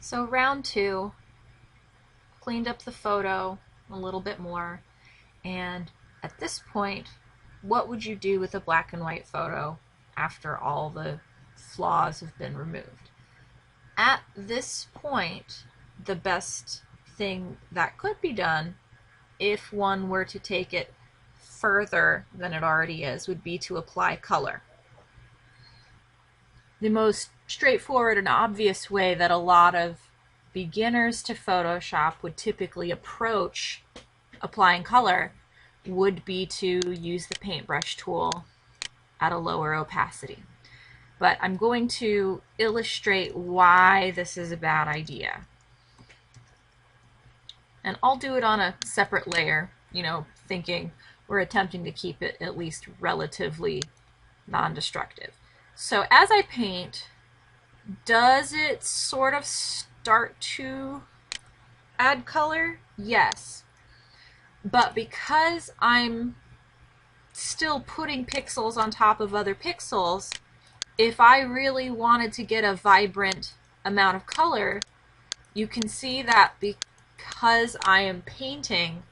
So round two, cleaned up the photo a little bit more, and at this point, what would you do with a black and white photo after all the flaws have been removed? At this point, the best thing that could be done, if one were to take it further than it already is, would be to apply color. The most straightforward and obvious way that a lot of beginners to Photoshop would typically approach applying color would be to use the paintbrush tool at a lower opacity. But I'm going to illustrate why this is a bad idea. And I'll do it on a separate layer, thinking we're attempting to keep it at least relatively non-destructive. So as I paint, does it sort of start to add color? Yes. But because I'm still putting pixels on top of other pixels, if I really wanted to get a vibrant amount of color, you can see that because I am painting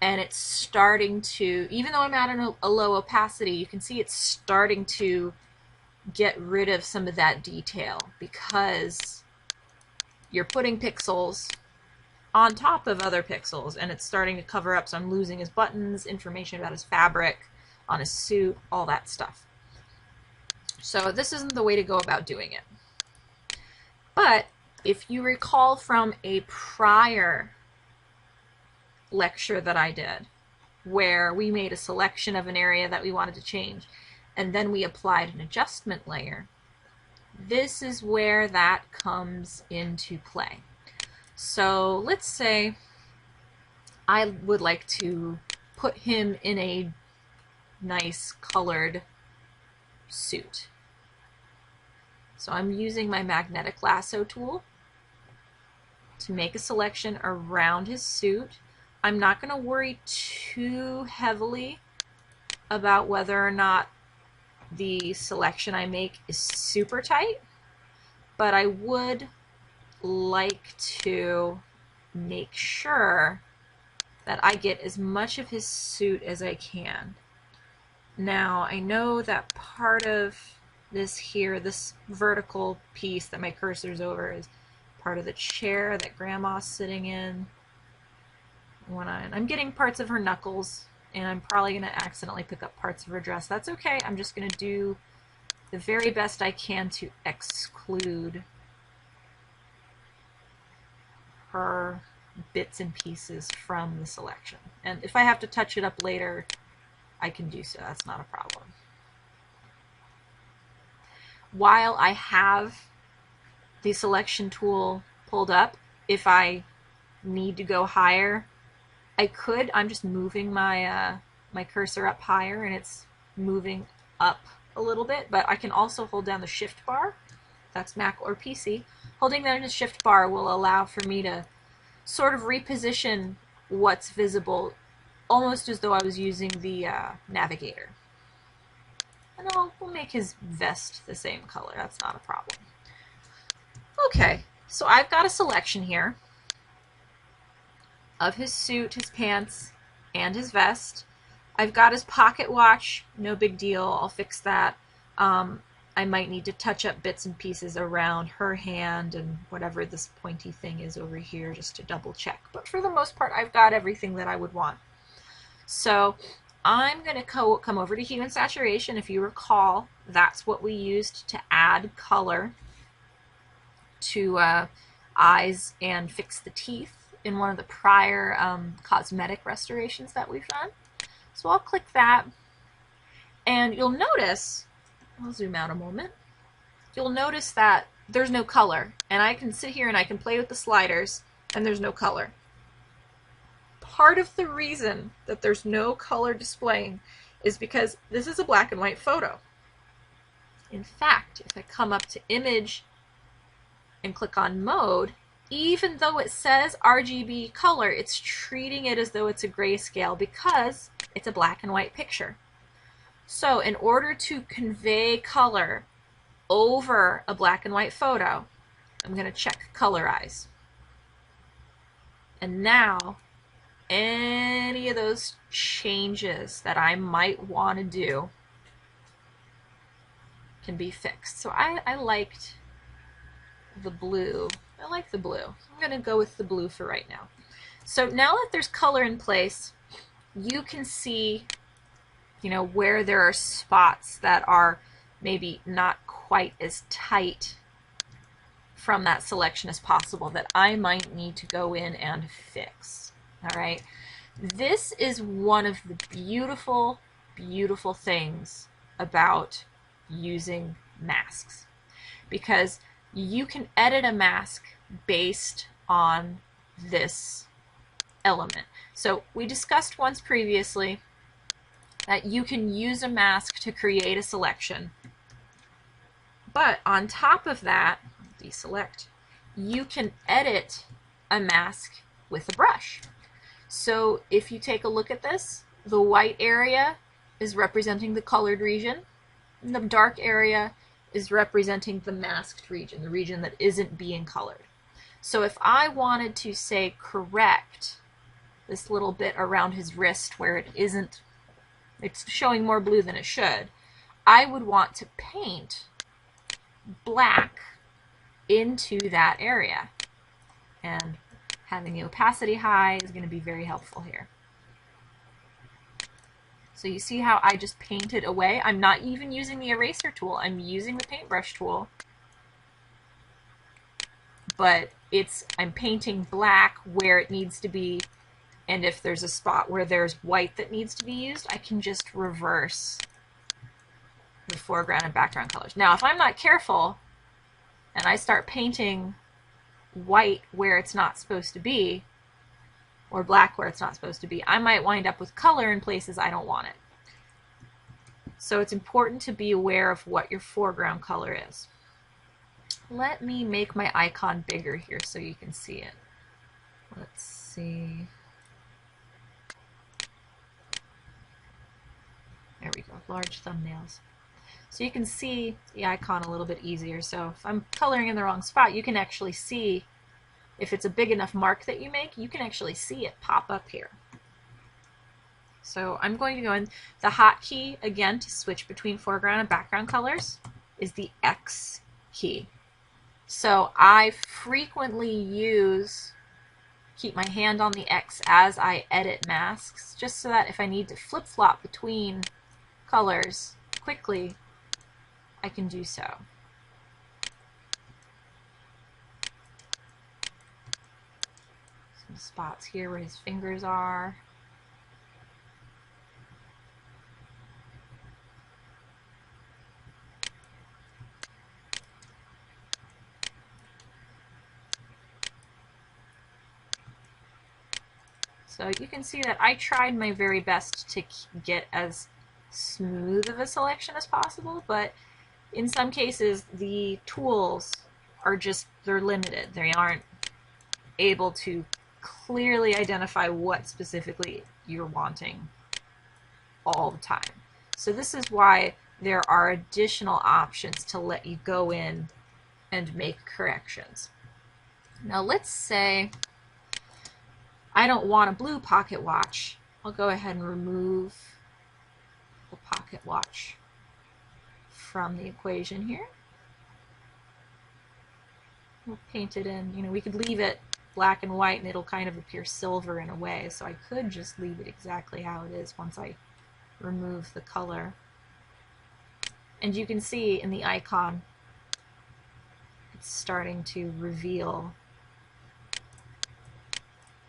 and it's starting to, even though I'm at a low opacity, you can see it's starting to get rid of some of that detail because you're putting pixels on top of other pixels and it's starting to cover up. So I'm losing his buttons, information about his fabric, on his suit, all that stuff. So this isn't the way to go about doing it. But if you recall from a prior lecture that I did, where we made a selection of an area that we wanted to change, and then we applied an adjustment layer, this is where that comes into play. So let's say I would like to put him in a nice colored suit. So I'm using my magnetic lasso tool to make a selection around his suit. I'm not going to worry too heavily about whether or not the selection I make is super tight, but I would like to make sure that I get as much of his suit as I can. Now, I know that part of this here, this vertical piece that my cursor's over, is part of the chair that Grandma's sitting in. I'm getting parts of her knuckles, and I'm probably going to accidentally pick up parts of her dress. That's okay. I'm just going to do the very best I can to exclude her bits and pieces from the selection. And if I have to touch it up later, I can do so. That's not a problem. While I have the selection tool pulled up, if I need to go higher, I could. I'm just moving my my cursor up higher and it's moving up a little bit, but I can also hold down the shift bar. That's Mac or PC. Holding down the shift bar will allow for me to sort of reposition what's visible, almost as though I was using the navigator. And we'll make his vest the same color. That's not a problem. Okay, so I've got a selection here of his suit, his pants, and his vest. I've got his pocket watch. No big deal. I'll fix that. I might need to touch up bits and pieces around her hand and whatever this pointy thing is over here just to double check. But for the most part, I've got everything that I would want. So I'm going to come over to hue and saturation. If you recall, that's what we used to add color to eyes and fix the teeth in one of the prior cosmetic restorations that we've done. So I'll click that, and you'll notice, I'll zoom out a moment, you'll notice that there's no color, and I can sit here and I can play with the sliders and there's no color. Part of the reason that there's no color displaying is because this is a black and white photo. In fact, if I come up to image and click on mode, even though it says RGB color, it's treating it as though it's a grayscale because it's a black and white picture. So in order to convey color over a black and white photo, I'm going to check colorize. And now any of those changes that I might want to do can be fixed. So I liked the blue. I like the blue. I'm going to go with the blue for right now. So now that there's color in place, you can see, you know, where there are spots that are maybe not quite as tight from that selection as possible that I might need to go in and fix. All right. This is one of the beautiful, beautiful things about using masks, because you can edit a mask based on this element. So we discussed once previously that you can use a mask to create a selection, but on top of that, deselect, you can edit a mask with a brush. So if you take a look at this, the white area is representing the colored region, and the dark area is representing the masked region, the region that isn't being colored. So if I wanted to, say, correct this little bit around his wrist where it isn't, it's showing more blue than it should, I would want to paint black into that area. And having the opacity high is going to be very helpful here. So you see how I just painted away? I'm not even using the eraser tool. I'm using the paintbrush tool. But I'm painting black where it needs to be, and if there's a spot where there's white that needs to be used, I can just reverse the foreground and background colors. Now, if I'm not careful and I start painting white where it's not supposed to be, or black where it's not supposed to be, I might wind up with color in places I don't want it. So it's important to be aware of what your foreground color is. Let me make my icon bigger here so you can see it. Let's see. There we go, large thumbnails. So you can see the icon a little bit easier. So if I'm coloring in the wrong spot, you can actually see, if it's a big enough mark that you make, you can actually see it pop up here. So I'm going to go in. The hotkey, again, to switch between foreground and background colors is the X key. So I frequently keep my hand on the X as I edit masks, just so that if I need to flip-flop between colors quickly, I can do so. Some spots here where his fingers are. So you can see that I tried my very best to get as smooth of a selection as possible, but in some cases the tools are they're limited. They aren't able to clearly identify what specifically you're wanting all the time. So this is why there are additional options to let you go in and make corrections. Now let's say I don't want a blue pocket watch. I'll go ahead and remove the pocket watch from the equation here. We'll paint it in, you know, we could leave it black and white and it'll kind of appear silver in a way, so I could just leave it exactly how it is once I remove the color. And you can see in the icon it's starting to reveal,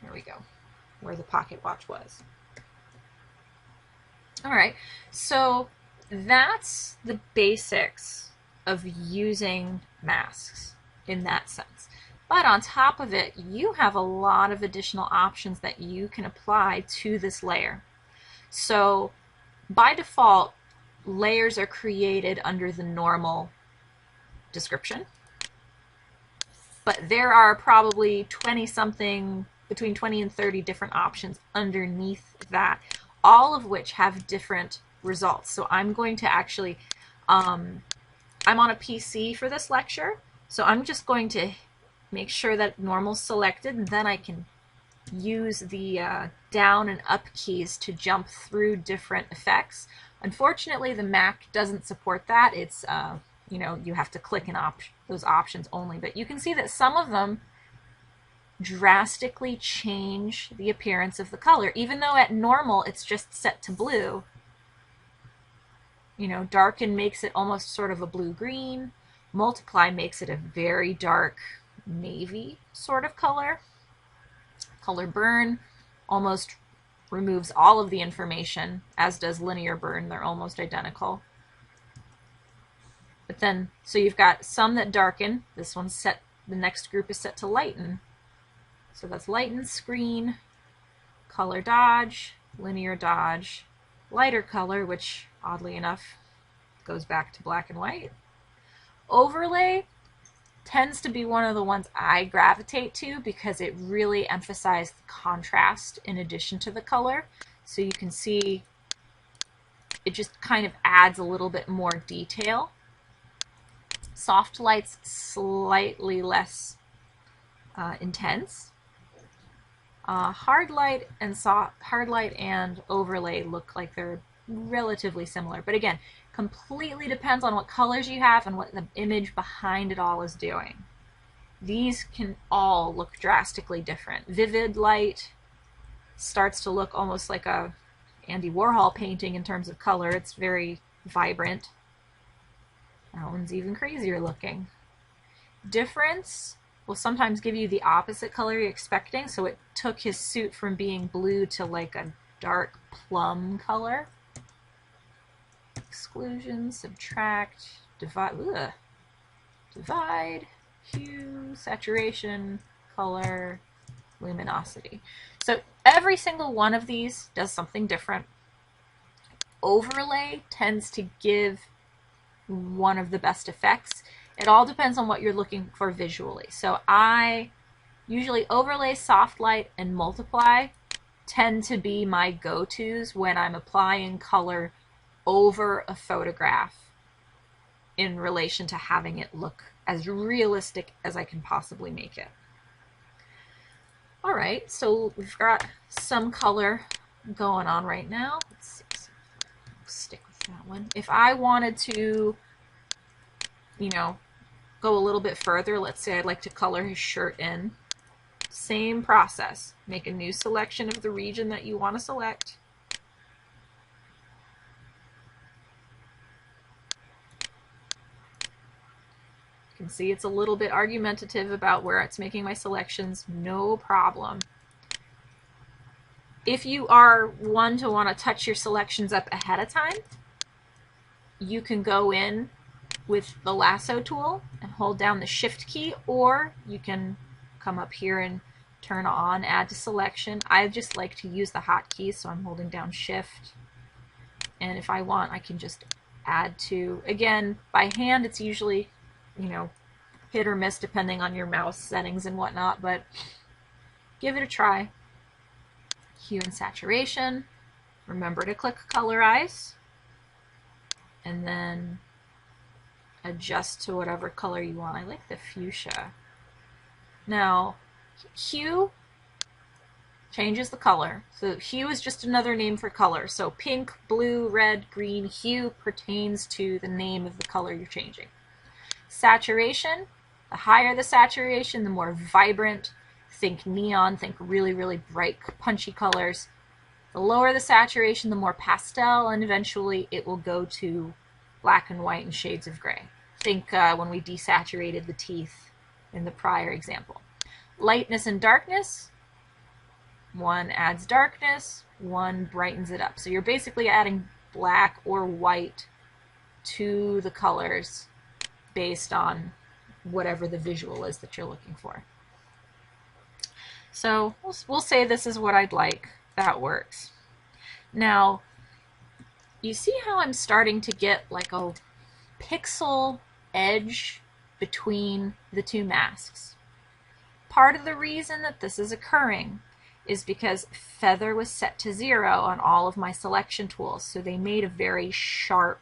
there we go, where the pocket watch was. Alright, so that's the basics of using masks in that sense. But on top of it, you have a lot of additional options that you can apply to this layer. So by default, layers are created under the normal description. But there are probably 20-something, between 20 and 30 different options underneath that, all of which have different results. So I'm going to actually, I'm on a PC for this lecture, So I'm just going to make sure that normal's selected, and then I can use the down and up keys to jump through different effects. Unfortunately, the Mac doesn't support that. It's you know, you have to click in those options only, but you can see that some of them drastically change the appearance of the color. Even though at normal it's just set to blue, you know, darken makes it almost sort of a blue-green. Multiply makes it a very dark navy sort of color. Color burn almost removes all of the information, as does linear burn. They're almost identical. But then, so you've got some that darken. This one's set, the next group is set to lighten. So that's lighten, screen, color dodge, linear dodge, lighter color, which oddly enough goes back to black and white. Overlay tends to be one of the ones I gravitate to because it really emphasizes the contrast in addition to the color. So you can see it just kind of adds a little bit more detail. Soft light's slightly less intense. Hard light and overlay look like they're relatively similar, but again, completely depends on what colors you have and what the image behind it all is doing. These can all look drastically different. Vivid light starts to look almost like a Andy Warhol painting in terms of color. It's very vibrant. That one's even crazier looking. Difference will sometimes give you the opposite color you're expecting. So it took his suit from being blue to like a dark plum color. Exclusion, subtract, divide, divide, hue, saturation, color, luminosity. So every single one of these does something different. Overlay tends to give one of the best effects. It all depends on what you're looking for visually. So I usually overlay, soft light, and multiply tend to be my go-tos when I'm applying color over a photograph in relation to having it look as realistic as I can possibly make it. All right, so we've got some color going on right now. Let's see. Stick with that one. If I wanted to, you know, go a little bit further, let's say I'd like to color his shirt in. Same process. Make a new selection of the region that you want to select. You can see it's a little bit argumentative about where it's making my selections. No problem. If you are one to want to touch your selections up ahead of time, you can go in with the lasso tool and hold down the shift key, or you can come up here and turn on add to selection. I just like to use the hotkey, so I'm holding down shift, and if I want I can just add to. Again, by hand it's usually, you know, hit or miss depending on your mouse settings and whatnot, but give it a try. Hue and saturation. Remember to click colorize, and then adjust to whatever color you want. I like the fuchsia. Now, hue changes the color. So hue is just another name for color. So pink, blue, red, green, hue pertains to the name of the color you're changing. Saturation, the higher the saturation, the more vibrant. Think neon, think really, really bright, punchy colors. The lower the saturation, the more pastel, and eventually it will go to black and white and shades of gray. Think when we desaturated the teeth in the prior example. Lightness and darkness, one adds darkness, one brightens it up. So you're basically adding black or white to the colors based on whatever the visual is that you're looking for. So we'll say this is what I'd like. That works. Now, you see how I'm starting to get like a pixel edge between the two masks? Part of the reason that this is occurring is because feather was set to 0 on all of my selection tools, so they made a very sharp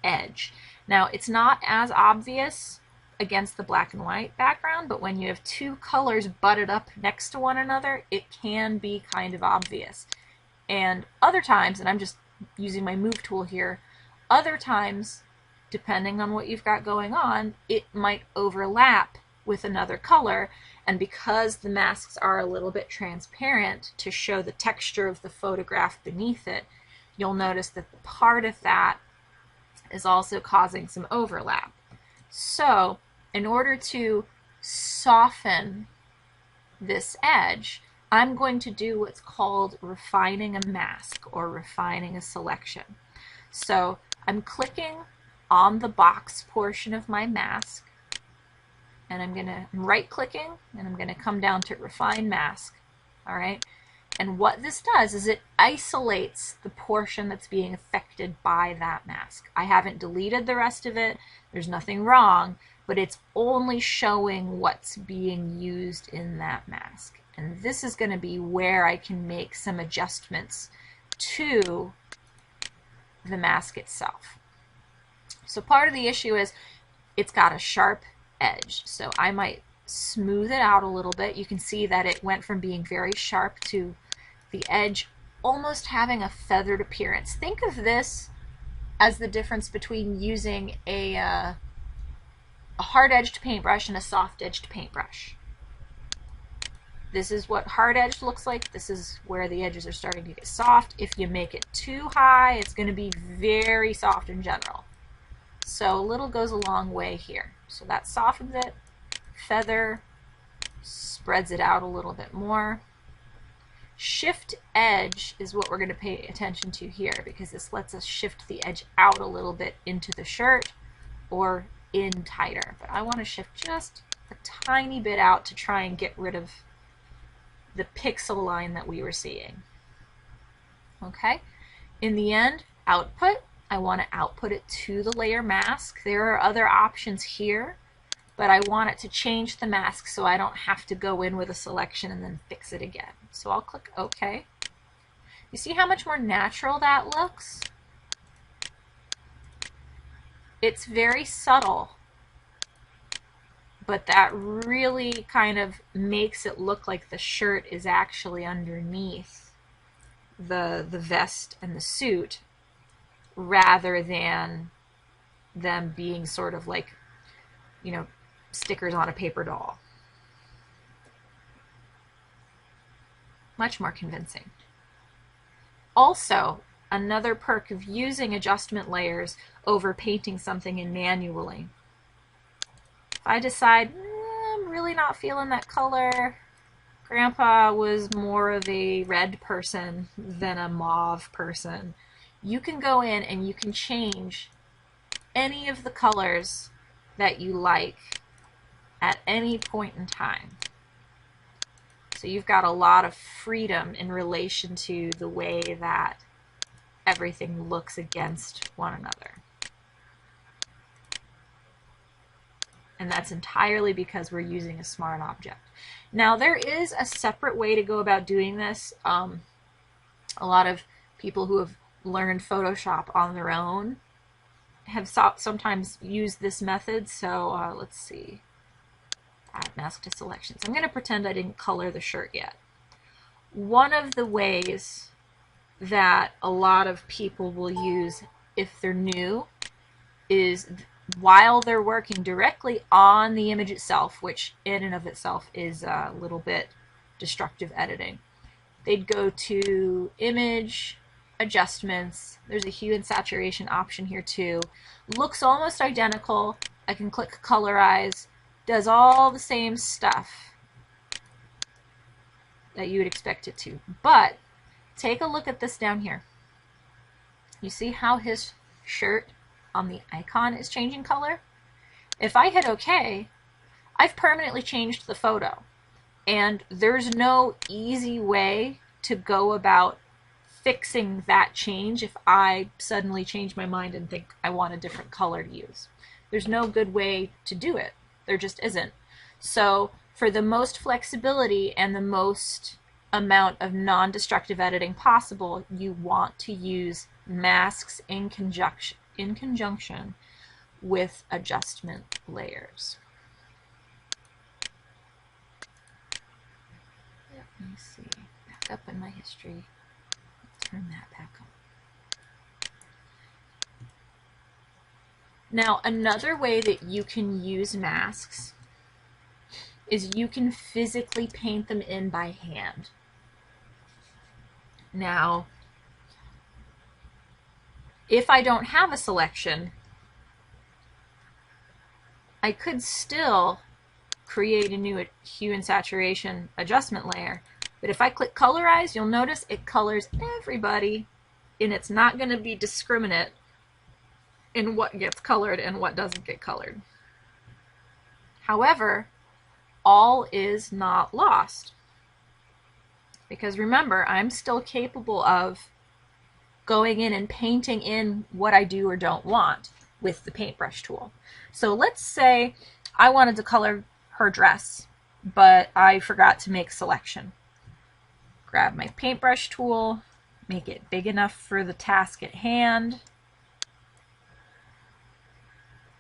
edge. Now, it's not as obvious against the black and white background, but when you have two colors butted up next to one another, it can be kind of obvious. And other times, and I'm just using my move tool here, other times, depending on what you've got going on, it might overlap with another color, and because the masks are a little bit transparent to show the texture of the photograph beneath it, you'll notice that part of that is also causing some overlap. So in order to soften this edge, I'm going to do what's called refining a mask or refining a selection. So I'm clicking on the box portion of my mask, and I'm right clicking, and I'm going to come down to refine mask. All right. And what this does is it isolates the portion that's being affected by that mask. I haven't deleted the rest of it. There's nothing wrong, but it's only showing what's being used in that mask. And this is going to be where I can make some adjustments to the mask itself. So part of the issue is it's got a sharp edge. So I might smooth it out a little bit. You can see that it went from being very sharp to the edge almost having a feathered appearance. Think of this as the difference between using a hard-edged paintbrush and a soft-edged paintbrush. This is what hard-edged looks like. This is where the edges are starting to get soft. If you make it too high, it's going to be very soft in general. So a little goes a long way here. So that softens it. Feather spreads it out a little bit more. Shift edge is what we're going to pay attention to here, because this lets us shift the edge out a little bit into the shirt or in tighter. But I want to shift just a tiny bit out to try and get rid of the pixel line that we were seeing. Okay, in the end, output, I want to output it to the layer mask. There are other options here, but I want it to change the mask so I don't have to go in with a selection and then fix it again. So I'll click OK. You see how much more natural that looks? It's very subtle, but that really kind of makes it look like the shirt is actually underneath the vest and the suit, rather than them being sort of like, you know, stickers on a paper doll. Much more convincing. Also, another perk of using adjustment layers over painting something in manually. If I decide, I'm really not feeling that color, Grandpa was more of a red person than a mauve person, you can go in and you can change any of the colors that you like at any point in time. So you've got a lot of freedom in relation to the way that everything looks against one another. And that's entirely because we're using a smart object. Now there is a separate way to go about doing this. A lot of people who have learned Photoshop on their own have sometimes used this method. So let's see. Add mask to selections. I'm going to pretend I didn't color the shirt yet. One of the ways that a lot of people will use if they're new is while they're working directly on the image itself, which in and of itself is a little bit destructive editing. They'd go to Image, Adjustments. There's a hue and saturation option here too. Looks almost identical. I can click Colorize. Does all the same stuff that you would expect it to. But take a look at this down here. You see how his shirt on the icon is changing color? If I hit OK, I've permanently changed the photo. And there's no easy way to go about fixing that change if I suddenly change my mind and think I want a different color to use. There's no good way to do it. There just isn't. So for the most flexibility and the most amount of non-destructive editing possible, you want to use masks in conjunction with adjustment layers. Let me see, back up in my history, turn that back on. Now, another way that you can use masks is you can physically paint them in by hand. Now, if I don't have a selection, I could still create a new hue and saturation adjustment layer. But if I click colorize, you'll notice it colors everybody, and it's not going to be discriminate in what gets colored and what doesn't get colored. However, all is not lost. Because remember, I'm still capable of going in and painting in what I do or don't want with the paintbrush tool. So let's say I wanted to color her dress, but I forgot to make a selection. Grab my paintbrush tool, make it big enough for the task at hand,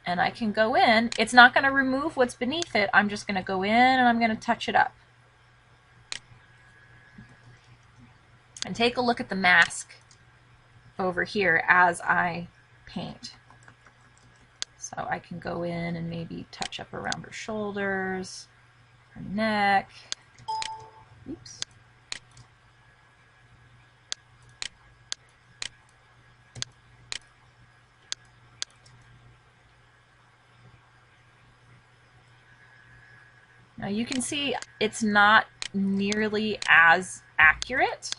and I can go in. It's not going to remove what's beneath it. I'm just going to go in and I'm going to touch it up. And take a look at the mask over here as I paint. So I can go in and maybe touch up around her shoulders, her neck. Oops. Now you can see it's not nearly as accurate.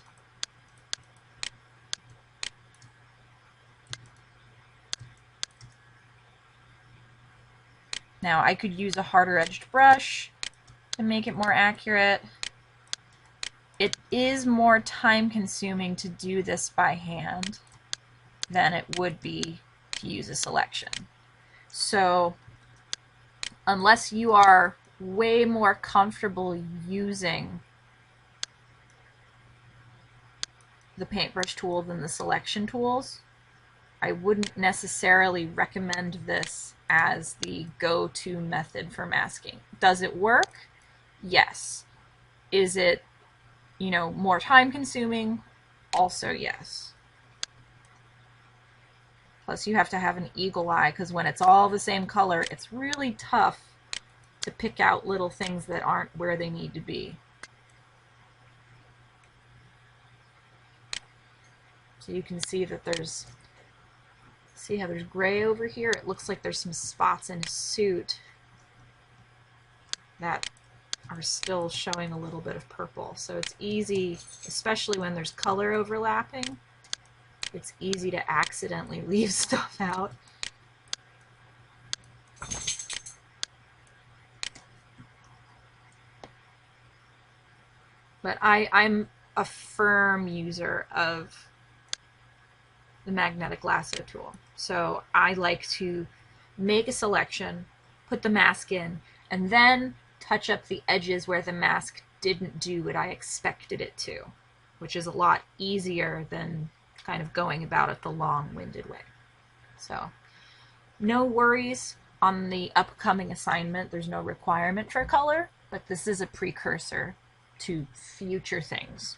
Now I could use a harder edged brush to make it more accurate. It is more time consuming to do this by hand than it would be to use a selection. So unless you are way more comfortable using the paintbrush tool than the selection tools, I wouldn't necessarily recommend this as the go-to method for masking. Does it work? Yes. Is it, more time consuming? Also yes. Plus you have to have an eagle eye, because when it's all the same color, it's really tough to pick out little things that aren't where they need to be. So you can see that see how there's gray over here? It looks like there's some spots in his suit that are still showing a little bit of purple. So it's easy, especially when there's color overlapping, it's easy to accidentally leave stuff out. But I'm a firm user of the magnetic lasso tool. So I like to make a selection, put the mask in, and then touch up the edges where the mask didn't do what I expected it to, which is a lot easier than kind of going about it the long-winded way. So no worries on the upcoming assignment. There's no requirement for color, but this is a precursor to future things.